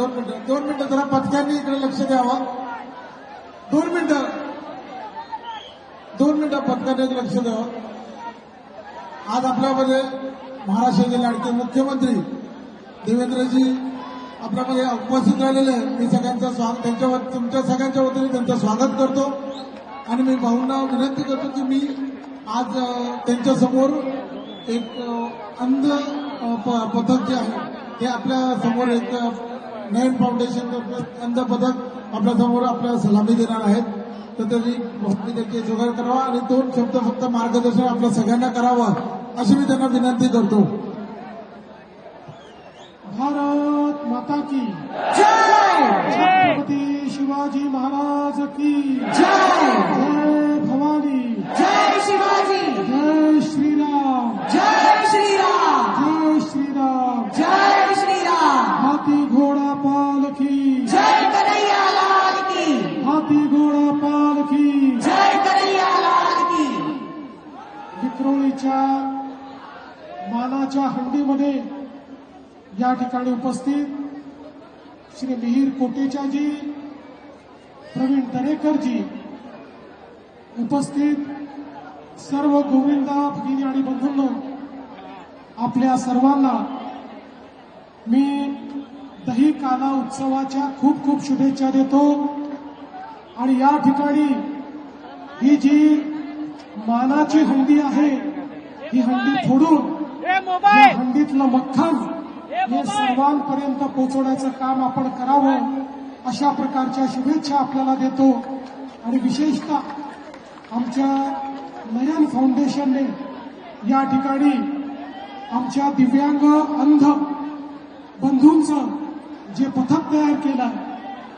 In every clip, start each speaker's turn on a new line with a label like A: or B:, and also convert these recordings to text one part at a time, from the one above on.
A: दोन मिनिटं जरा पथकांनी इकडे लक्ष द्यावं. 2 मिनिटं पथकाने लक्ष द्यावं. आज आपल्यामध्ये महाराष्ट्राचे लाडके मुख्यमंत्री देवेंद्रजी आपल्यामध्ये उपस्थित राहिलेले आहे. मी सगळ्यांचं स्वागत तुमच्या सगळ्यांच्या वतीने त्यांचं स्वागत करतो आणि मी भाऊंना विनंती करतो की मी आज त्यांच्या समोर एक अंध पथक जे आहे ते आपल्या समोर एक नयन फाउंडेशन अंध पथक आपल्या समोर आपल्याला सलामी देणार आहेत. तर त्यांनी भाऊंनी त्याची जुगार करावा आणि 2 शब्द फक्त मार्गदर्शन आपल्या सगळ्यांना करावं अशी मी त्यांना विनंती करतो.
B: भारत माता की
A: जय.
B: छत्रपती शिवाजी महाराज की
A: जय.
B: जय भवानी.
C: जय शिवाजी.
B: जय श्रीराम.
C: जय श्रीराम.
B: जय श्रीराम.
C: जय श्रीराम.
B: हाथी घोडा पालखी.
C: जय कन्हैया लाल की.
B: हाथी घोडा पालखी.
C: जय कन्हैया लाल की.
B: विक्रोळीच्या मानाच्या हंडीमध्ये या ठिकाणी उपस्थित श्री मिहीर कोटेचाजी, प्रवीण दरेकरजी, उपस्थित सर्व गोविंदा भगिनी आणि बंधूंनो, आपल्या सर्वांना मी दही काला उत्सवाच्या खूप खूप शुभेच्छा देतो. आणि या ठिकाणी ही जी मानाची हंडी आहे ही हंडी फोडून या हंडीतलं मक्खन हे सर्वांपर्यंत पोहोचवण्याचं काम आपण करावं अशा प्रकारच्या शुभेच्छा आपल्याला देतो. आणि विशेषतः आमच्या नयन फाउंडेशनने या ठिकाणी आमच्या दिव्यांग अंध बंधूंचं जे पथक तयार केलं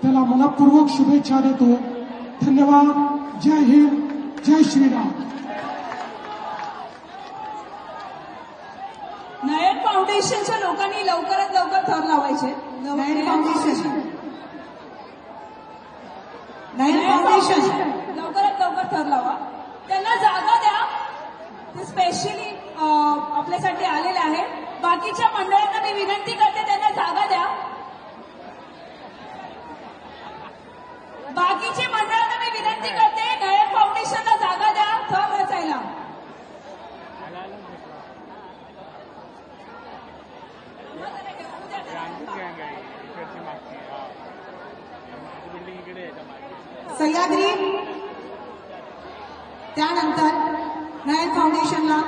B: त्याला मनपूर्वक शुभेच्छा देतो. धन्यवाद. जय हिंद. जय श्रीराम.
D: नयन फाउंडेशनच्या लोकांनी लवकरात लवकर थर लावायचे.
C: नयन फाउंडेशन. नयन फाउंडेशन.
D: लवकरात लवकर थर लावा. त्यांना जागा द्या. ते स्पेशली आपल्यासाठी आलेले आहे. बाकीच्या मंडळांना मी विनंती करते त्यांना जागा द्या. बाकीच्या मंडळांना मी विनंती करते नयन फाउंडेशनला जागा द्या थर रचायला.
C: सह्याद्री, त्यानंतर नयन फाउंडेशनला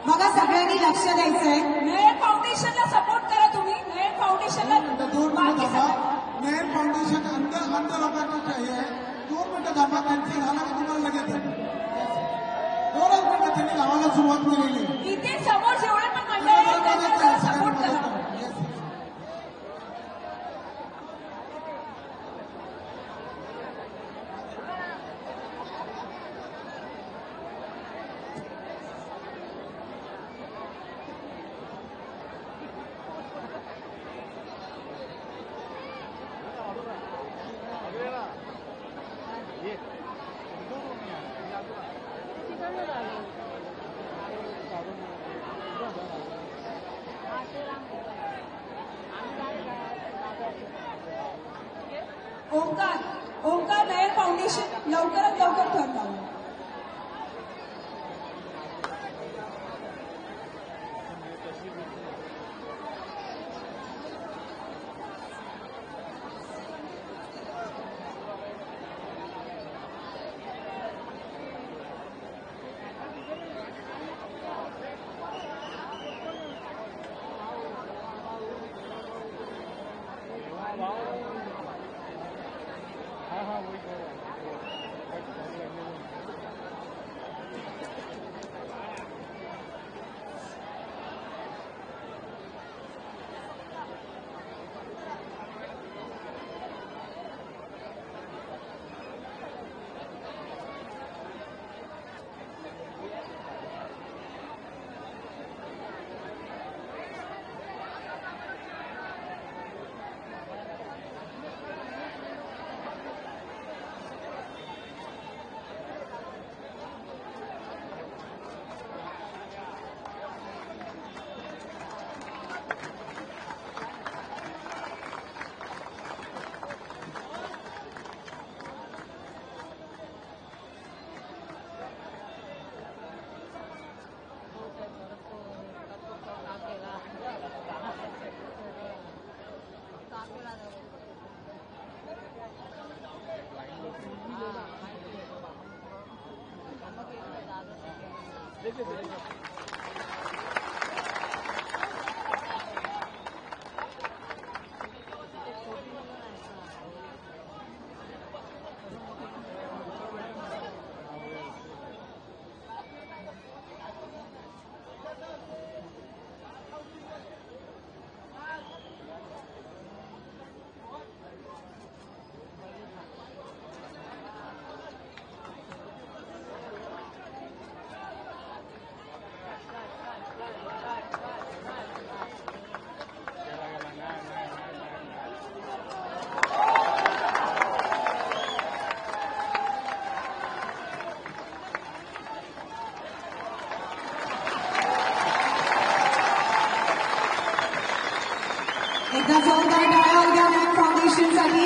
C: बघा सगळ्यांनी लक्ष द्यायचंय.
D: नयन फाउंडेशनला सपोर्ट करा तुम्ही. नयन फाउंडेशनला बाकी
A: नयन फाउंडेशन अंध लोकांची आहे. 2 मिनिटं थांबा. त्यांचं झालं का तुम्हाला लगेच 2 मिनिटं त्यांनी गावाला सुरुवात केलेली.
D: इथे समोर जेवढे पण मंडळ आहेत त्यांना सपोर्ट करा.
E: ये
C: एकदा जोरदार टाळ्या होत्या नायब फाउंडेशनसाठी.